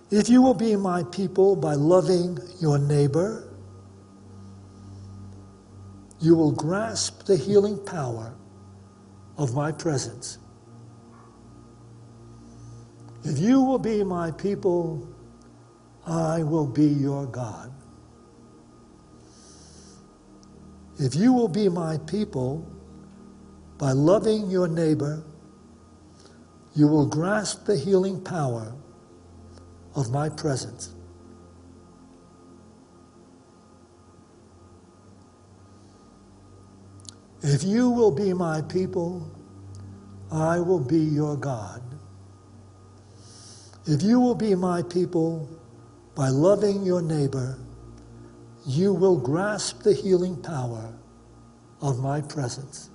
If you will be my people by loving your neighbor, you will grasp the healing power of my presence. If you will be my people, I will be your God. If you will be my people by loving your neighbor, you will grasp the healing power of my presence. If you will be my people, I will be your God. If you will be my people by loving your neighbor, you will grasp the healing power of my presence.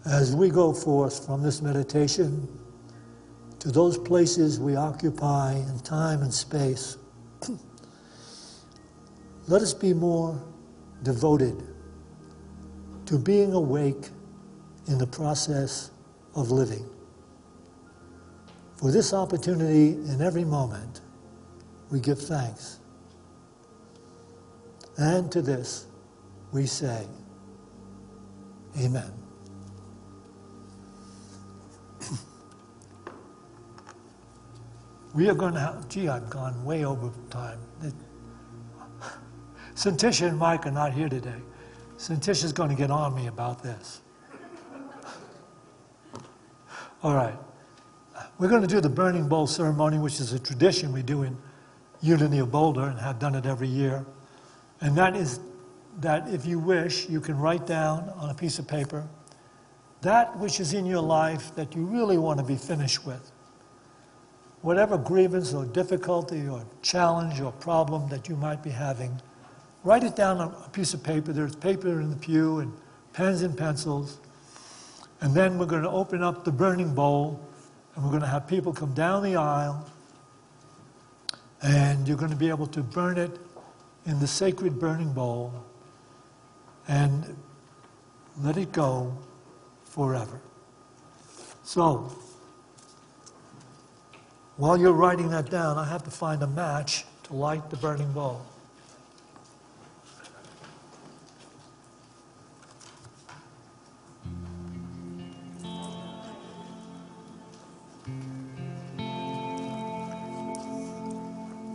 As we go forth from this meditation to those places we occupy in time and space, let us be more devoted to being awake in the process of living. For this opportunity in every moment, we give thanks. And to this, we say, Amen. We are going to have, I've gone way over time. Cintisha and Mike are not here today. Cintisha's going to get on me about this. All right. We're going to do the burning bowl ceremony, which is a tradition we do in Unity of Boulder and have done it every year. And that is that if you wish, you can write down on a piece of paper that which is in your life that you really want to be finished with. Whatever grievance or difficulty or challenge or problem that you might be having, write it down on a piece of paper. There's paper in the pew and pens and pencils. And then we're going to open up the burning bowl, and we're going to have people come down the aisle, and you're going to be able to burn it in the sacred burning bowl and let it go forever. So, while you're writing that down, I have to find a match to light the burning bowl.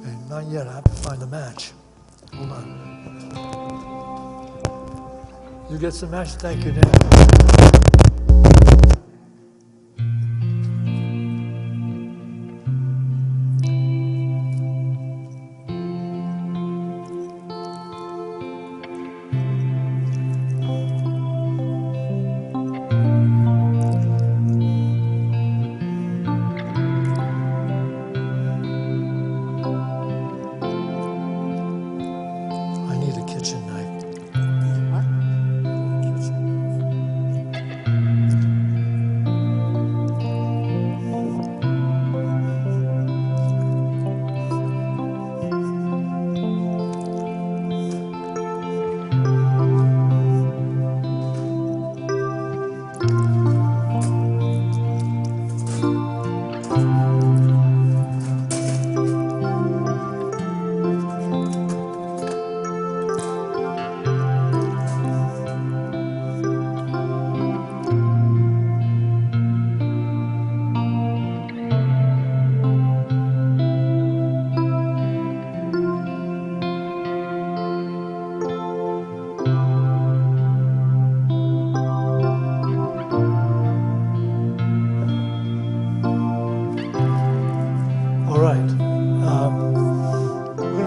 And not yet, I have to find a match. Hold on. You get some match? Thank you, Dan.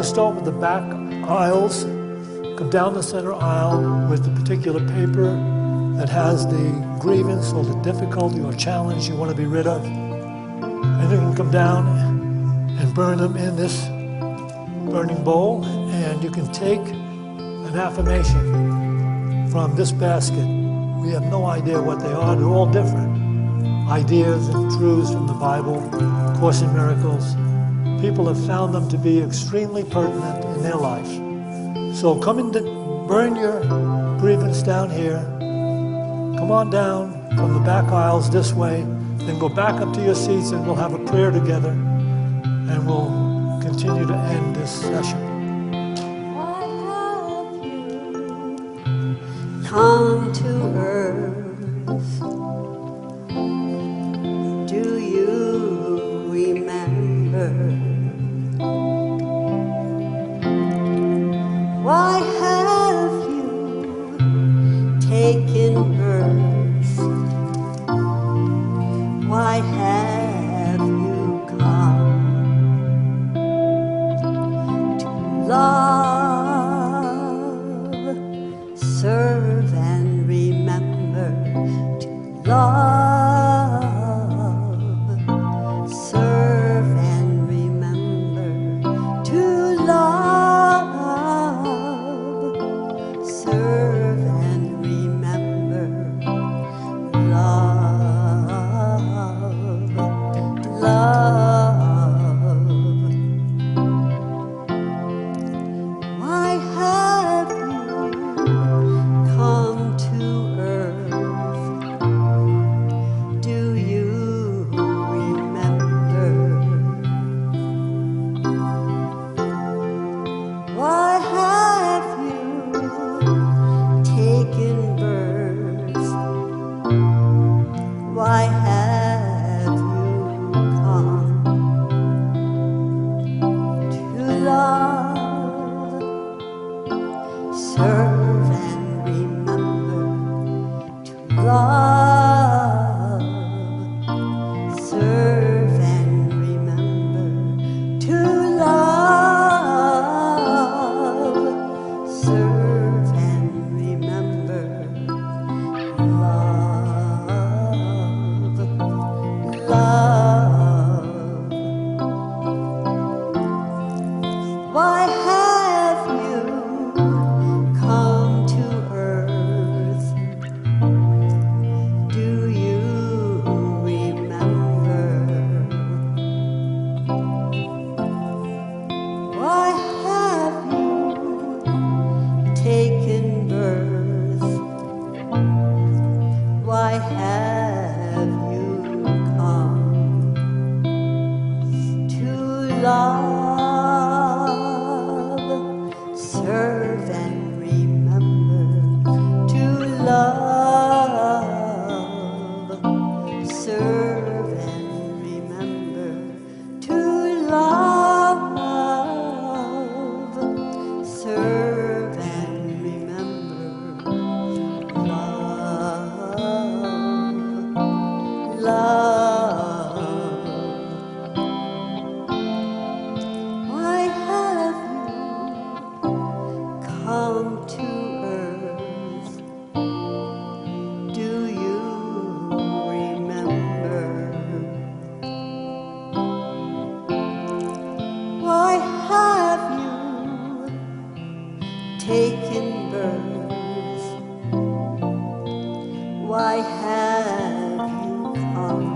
Start with the back aisles, come down the center aisle with the particular paper that has the grievance or the difficulty or challenge you want to be rid of. And you can come down and burn them in this burning bowl, and you can take an affirmation from this basket. We have no idea what they are. They're all different. ideas and truths from the Bible, Course in Miracles, people have found them to be extremely pertinent in their life. So come and burn your grievance down here. Come on down from the back aisles this way, then go back up to your seats and we'll have a prayer together and we'll continue to end this session. Why have you come to earth? Do you remember? Why have you taken birth? Why have you come to love, serve and remember? To love, serve and remember. To love, serve and remember. Love, love. Why have you come to earth? Do you remember? Why have you taken birth? Why have you come to love, serve and remember? To love, serve and remember. To love, serve and remember. Love, love. Why have you come to earth? Do you remember? Why have you taken birth? Why have you come to love, serve and remember? To love, serve and remember. To love, serve and remember. Love, love. Why have you come to earth? Do you remember? Why have you taken birth? Why have you come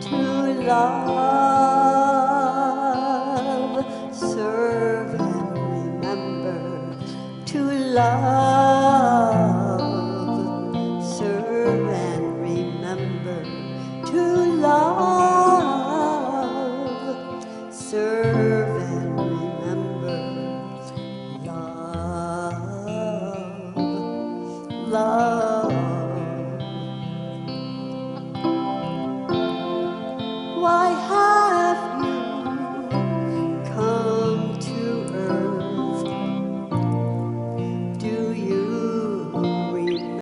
to love, serve and remember? To love, serve and remember. To love, serve